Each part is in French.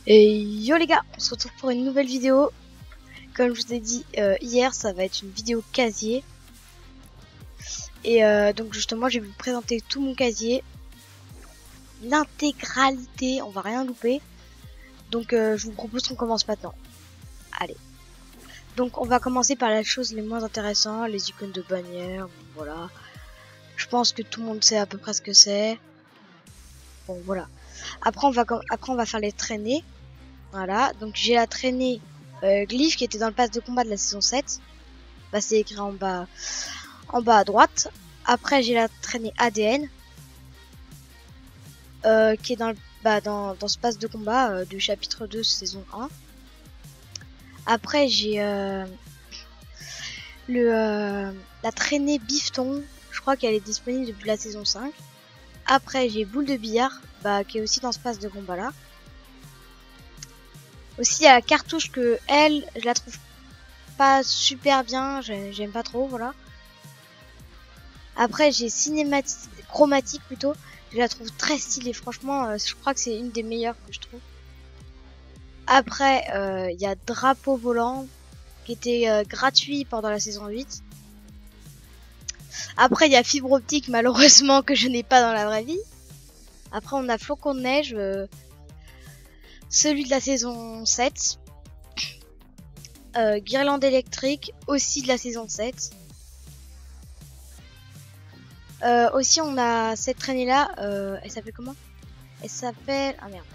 Et yo les gars, on se retrouve pour une nouvelle vidéo. Comme je vous ai dit hier, ça va être une vidéo casier. Et donc justement, je vais vous présenter tout mon casier. L'intégralité, on va rien louper. Donc je vous propose qu'on commence maintenant. Allez. Donc on va commencer par la chose les moins intéressantes, les icônes de bannière. Bon, voilà. Je pense que tout le monde sait à peu près ce que c'est. Bon voilà. Après on va faire les traînées. Voilà, donc j'ai la traînée Glyph qui était dans le pass de combat de la saison 7. Bah c'est écrit en bas à droite. Après j'ai la traînée ADN qui est dans ce pass de combat du chapitre 2 saison 1. Après j'ai la traînée Bifton, je crois qu'elle est disponible depuis la saison 5. Après j'ai Boule de billard qui est aussi dans ce pass de combat là. Aussi, il y a la cartouche que je la trouve pas super bien, j'aime pas trop, voilà. Après, j'ai chromatique plutôt, je la trouve très stylée, franchement, je crois que c'est une des meilleures que je trouve. Après, il y a drapeau volant, qui était gratuit pendant la saison 8. Après, il y a fibre optique, malheureusement, que je n'ai pas dans la vraie vie. Après, on a flocon de neige, celui de la saison 7. Guirlande électrique, aussi de la saison 7. Aussi on a cette traînée là, elle s'appelle comment? Elle s'appelle... Ah merde.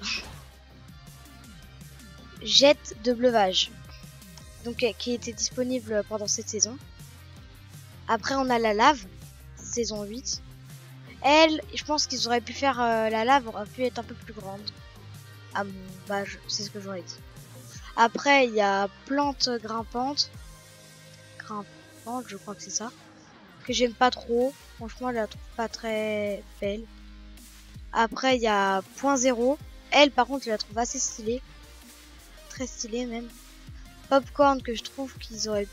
Jet de bleuvage. Donc qui était disponible pendant cette saison. Après on a la lave, saison 8. Elle, je pense qu'ils auraient pu faire la lave aurait pu être un peu plus grande. Ah bah c'est ce que j'aurais dit. Après il y a plante grimpante, je crois que c'est ça, que j'aime pas trop, franchement je la trouve pas très belle. Après il y a point zéro, elle par contre je la trouve assez stylée, très stylée même. Popcorn que je trouve qu'ils auraient,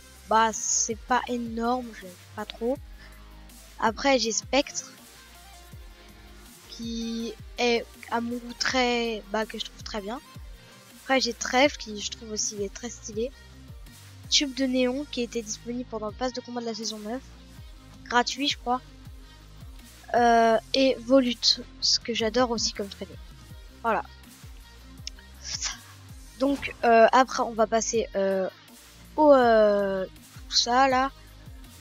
c'est pas énorme, j'aime pas trop. Après j'ai Spectre qui est à mon goût très que je trouve très bien. Après j'ai Trèfle qui je trouve aussi est très stylé. Tube de néon qui était disponible pendant le pass de combat de la saison 9. Gratuit je crois. Et Volute, ce que j'adore aussi comme traînée. Voilà. Donc après on va passer au tout ça là.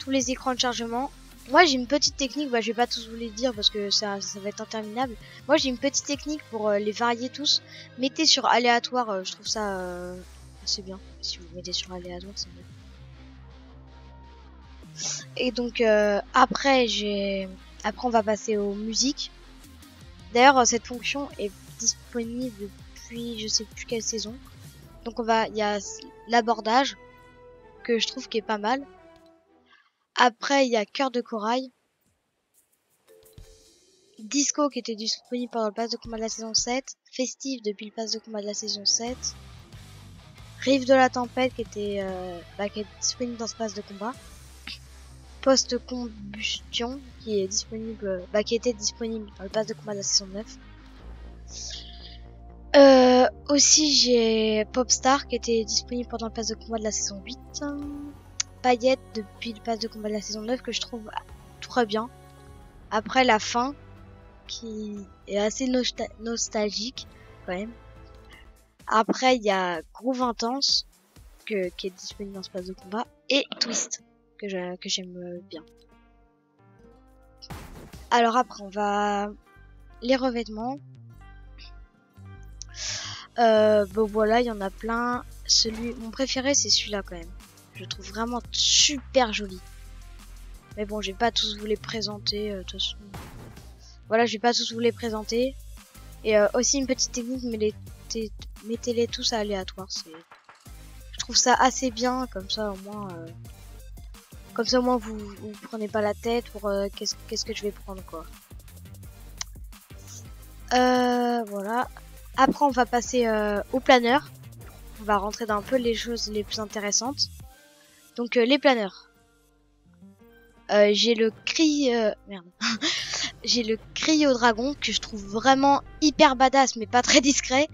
Tous les écrans de chargement. Moi j'ai une petite technique, je vais pas tous vous les dire parce que ça va être interminable. Moi j'ai une petite technique pour les varier tous. Mettez sur aléatoire, je trouve ça assez bien. Si vous mettez sur aléatoire c'est mieux. Et donc après on va passer aux musiques. D'ailleurs cette fonction est disponible depuis je sais plus quelle saison. Donc il y a l'abordage que je trouve qui est pas mal. Après, il y a Cœur de corail. Disco qui était disponible pendant le pass de combat de la saison 7. Festive depuis le pass de combat de la saison 7. Rive de la tempête qui était qui est disponible dans ce pass de combat. Post-combustion qui est disponible, qui était disponible dans le pass de combat de la saison 9. Aussi j'ai Popstar qui était disponible pendant le pass de combat de la saison 8. Paillette depuis le pass de combat de la saison 9 que je trouve très bien. Après la fin qui est assez nostalgique quand même. Après il y a Groove Intense qui est disponible dans ce pass de combat. Et Twist que j'aime bien. Alors après on va les revêtements. Voilà, il y en a plein. Mon préféré c'est celui-là quand même. Je le trouve vraiment super joli. Mais bon, je vais pas tous vous les présenter. De toute façon. Voilà, je vais pas tous vous les présenter. Et aussi une petite technique, mettez-les tous à aléatoire. Je trouve ça assez bien, comme ça au moins. Vous prenez pas la tête pour qu'est-ce que je vais prendre quoi. Voilà. Après, on va passer au planeur. On va rentrer dans un peu les choses les plus intéressantes. Donc les planeurs. J'ai le j'ai le cri au dragon que je trouve vraiment hyper badass mais pas très discret.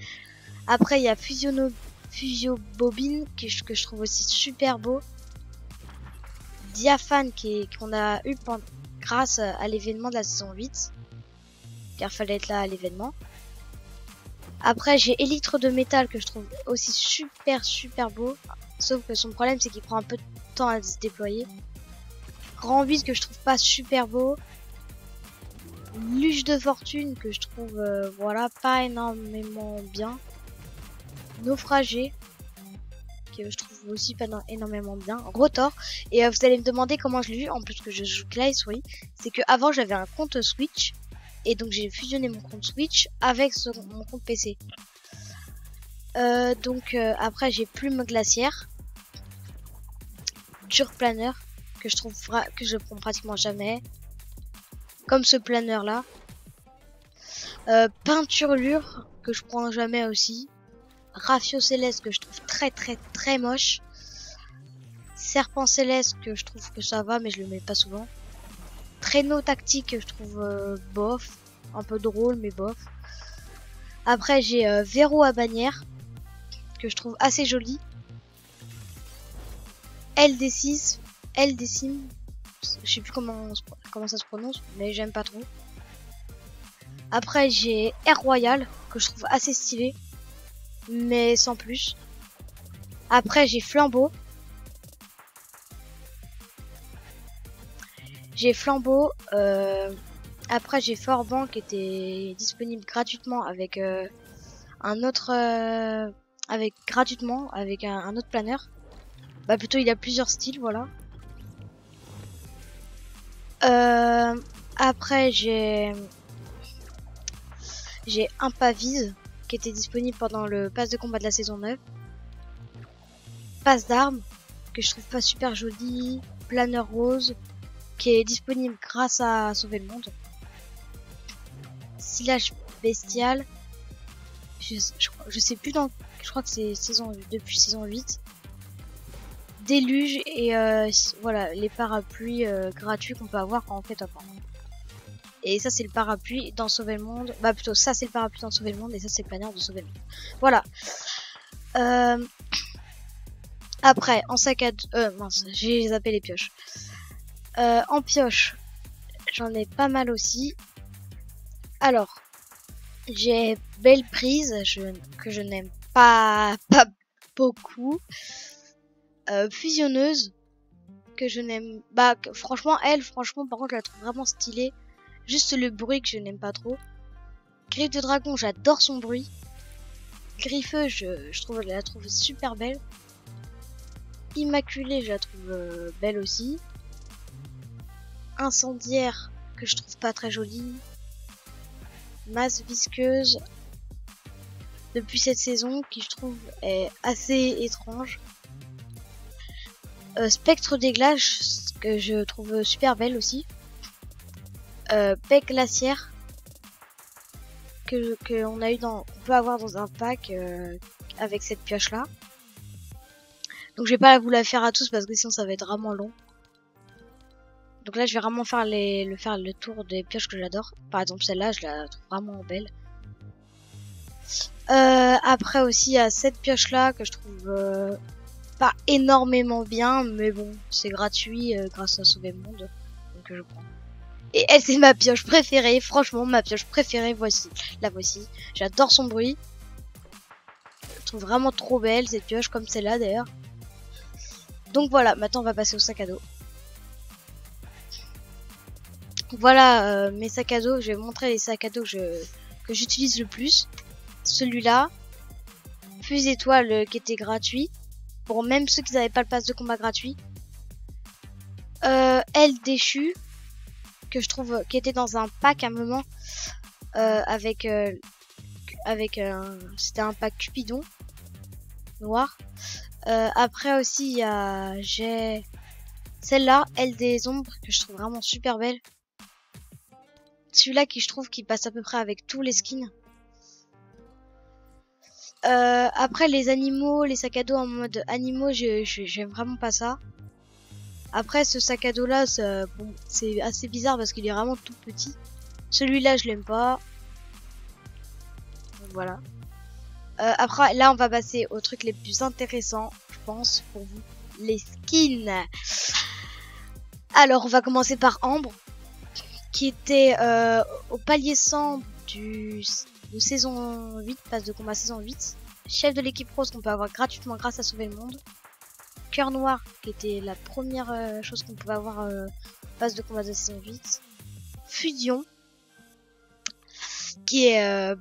Après, il y a Fusio Bobine que je trouve aussi super beau. Diaphane qu'on a eu grâce à l'événement de la saison 8. Car fallait être là à l'événement. Après, j'ai Élytre de métal que je trouve aussi super beau. Sauf que son problème, c'est qu'il prend un peu de temps à se déployer. Grand 8 que je trouve pas super beau. Luge de fortune que je trouve voilà pas énormément bien. Naufragé que je trouve aussi pas énormément bien. Rotor, et vous allez me demander comment je l'ai eu en plus que je joue Clays, oui. C'est que avant j'avais un compte Switch et donc j'ai fusionné mon compte Switch avec mon compte PC. Après j'ai Plume Glaciaire, Dur Planeur que je trouve que je prends pratiquement jamais. Comme ce planeur là. Peinturlure que je prends jamais aussi. Rafio Céleste que je trouve très moche. Serpent Céleste que je trouve que ça va mais je le mets pas souvent. Traîneau Tactique que je trouve bof. Un peu drôle mais bof. Après j'ai Verrou à bannière que je trouve assez joli. LD6, LD-Sim, je sais plus comment ça se prononce mais j'aime pas trop. Après j'ai Air Royal que je trouve assez stylé mais sans plus. Après j'ai Flambeau. Après j'ai Forban qui était disponible gratuitement avec un autre avec un autre planeur. Bah plutôt il y a plusieurs styles, voilà. Après j'ai un Pavise qui était disponible pendant le pass de combat de la saison 9. Passe d'armes que je trouve pas super joli. Planeur rose qui est disponible grâce à Sauver le Monde. Silage bestial. Je sais plus je crois que c'est depuis saison 8. Déluge et voilà les parapluies gratuits qu'on peut avoir quand on fait top 1. Et ça c'est le parapluie dans Sauver le Monde. Bah plutôt ça c'est le parapluie dans Sauver le Monde et ça c'est le planeur de Sauver le Monde. Voilà. Après en sac à dos. Mince, j'ai zappé les pioches. En pioche, j'en ai pas mal aussi. Alors, j'ai Belle Prise que je n'aime pas beaucoup. Fusionneuse que je n'aime franchement par contre je la trouve vraiment stylée. Juste le bruit que je n'aime pas trop. Griffe de dragon, j'adore son bruit. Griffeux, je la trouve super belle. Immaculée, je la trouve belle aussi. Incendiaire que je trouve pas très jolie. Masse visqueuse depuis cette saison qui je trouve est assez étrange. Spectre des glaces que je trouve super belle aussi. Bec glaciaire que on peut avoir dans un pack avec cette pioche là. Donc je vais pas vous la faire à tous parce que sinon ça va être vraiment long. Donc là je vais vraiment faire le tour des pioches que j'adore. Par exemple celle-là je la trouve vraiment belle. Après aussi il y a cette pioche là que je trouve pas énormément bien, mais bon c'est gratuit grâce à Sauver le Monde, donc je prends. Et elle c'est ma pioche préférée, franchement ma pioche préférée, la voici. J'adore son bruit. Je trouve vraiment trop belle cette pioche, comme celle-là d'ailleurs. Donc voilà, maintenant on va passer au sac à dos. Voilà mes sacs à dos, je vais vous montrer les sacs à dos que j'utilise le plus. Celui-là, Fuse étoile qui était gratuit, pour même ceux qui n'avaient pas le pass de combat gratuit. Elle déchue, que je trouve qui était dans un pack à un moment c'était un pack Cupidon noir. Après aussi j'ai celle-là, Elle des ombres, que je trouve vraiment super belle. Celui-là qui je trouve qui passe à peu près avec tous les skins. Après les animaux, les sacs à dos en mode animaux, j'aime vraiment pas ça. Après ce sac à dos là, bon, c'est assez bizarre parce qu'il est vraiment tout petit. Celui-là je l'aime pas. Donc, voilà. Après, là, on va passer aux trucs les plus intéressants, je pense, pour vous. Les skins. Alors, on va commencer par Ambre, qui était au palier 100 de saison 8, passe de combat saison 8. Chef de l'équipe rose qu'on peut avoir gratuitement grâce à Sauver le Monde. Cœur Noir, qui était la première chose qu'on pouvait avoir passe de combat de saison 8. Fusion, qui est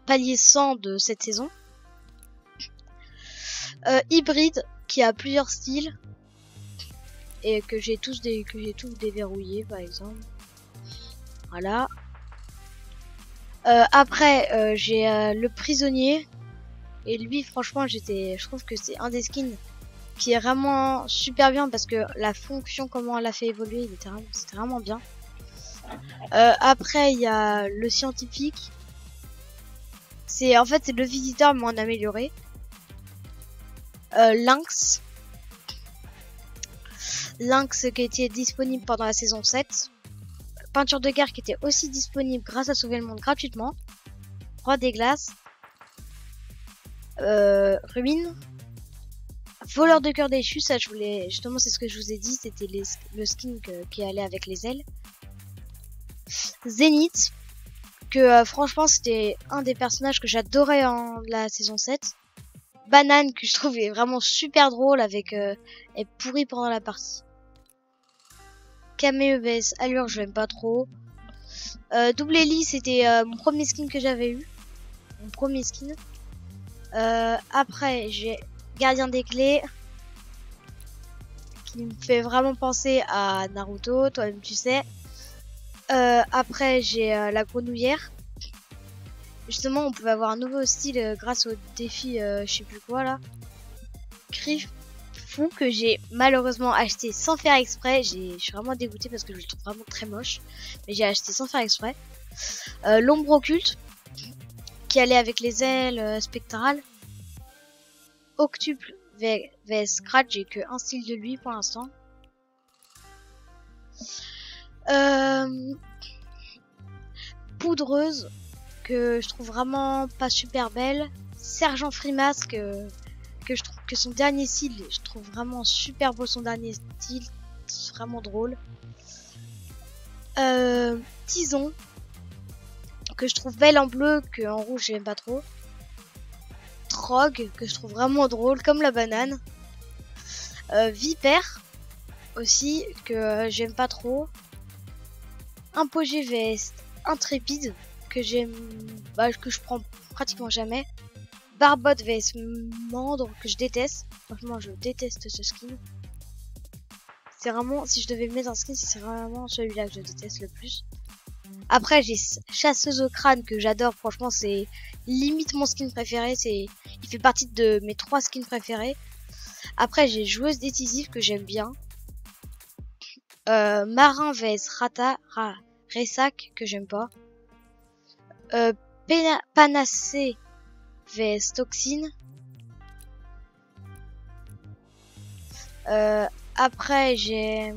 palier 100 de cette saison. Hybride, qui a plusieurs styles et que j'ai tous déverrouillés par exemple. Voilà. Après j'ai le prisonnier et lui franchement je trouve que c'est un des skins qui est vraiment super bien parce que la fonction comment elle a fait évoluer c'était vraiment bien. Après il y a le scientifique. En fait c'est le visiteur mais en amélioré. Lynx qui était disponible pendant la saison 7. Peinture de guerre qui était aussi disponible grâce à Sauver le Monde gratuitement. Roi des glaces. Ruine. Voleur de cœur déchu, ça je voulais... Justement c'est ce que je vous ai dit, c'était le skin qui allait avec les ailes. Zénith. Que franchement c'était un des personnages que j'adorais en la saison 7. Banane que je trouvais vraiment super drôle avec est pourri pendant la partie. Cameo vs Allure je l'aime pas trop. Double Ellie c'était mon premier skin que j'avais eu. Mon premier skin. Après j'ai Gardien des clés. Qui me fait vraiment penser à Naruto, toi-même tu sais. Après j'ai la grenouillère. Justement, on pouvait avoir un nouveau style grâce au défi, je sais plus quoi là. Cri fou que j'ai malheureusement acheté sans faire exprès. Je suis vraiment dégoûtée parce que je le trouve vraiment très moche. Mais j'ai acheté sans faire exprès. L'ombre occulte qui allait avec les ailes spectrales. Octuple vs Scratch, j'ai que un style de lui pour l'instant. Poudreuse. Que je trouve vraiment pas super belle. Sergent Frimas que je trouve que son dernier style, je trouve vraiment super beau son dernier style, c'est vraiment drôle. Tison que je trouve belle en bleu, que en rouge j'aime pas trop. Trog que je trouve vraiment drôle comme la banane. Vipère aussi que j'aime pas trop. Impogé vs Intrépide que j'aime, que je prends pratiquement jamais. Barbotte vs Mandre que je déteste. Franchement, je déteste ce skin. C'est vraiment, si je devais mettre un skin, c'est vraiment celui-là que je déteste le plus. Après, j'ai Chasseuse au crâne que j'adore. Franchement, c'est limite mon skin préféré. Il fait partie de mes 3 skins préférés. Après, j'ai Joueuse décisive que j'aime bien. Marin vs Ressac que j'aime pas. Panacée vs Toxine. Après j'ai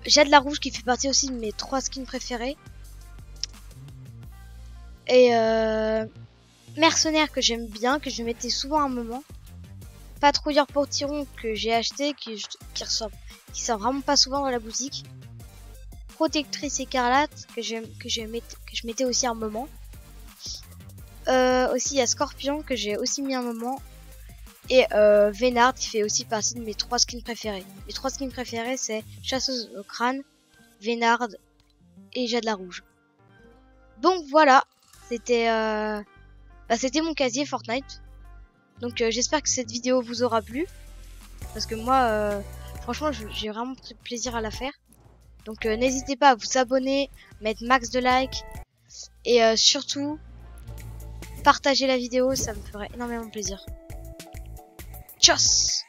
Jade la Rouge qui fait partie aussi de mes 3 skins préférés. Et Mercenaire que j'aime bien, que je mettais souvent à un moment. Patrouilleur Potiron que j'ai acheté, qui sort vraiment pas souvent dans la boutique. Protectrice écarlate que je mettais aussi un moment. Aussi il y a Scorpion que j'ai aussi mis un moment. Et Vénard qui fait aussi partie de mes 3 skins préférés. Mes 3 skins préférés c'est Chasseuse au crâne, Vénard et Jade la Rouge. Donc voilà, c'était mon casier Fortnite. Donc j'espère que cette vidéo vous aura plu. Parce que moi franchement j'ai vraiment pris plaisir à la faire. Donc n'hésitez pas à vous abonner, mettre max de likes et surtout partager la vidéo, ça me ferait énormément plaisir. Tchuss!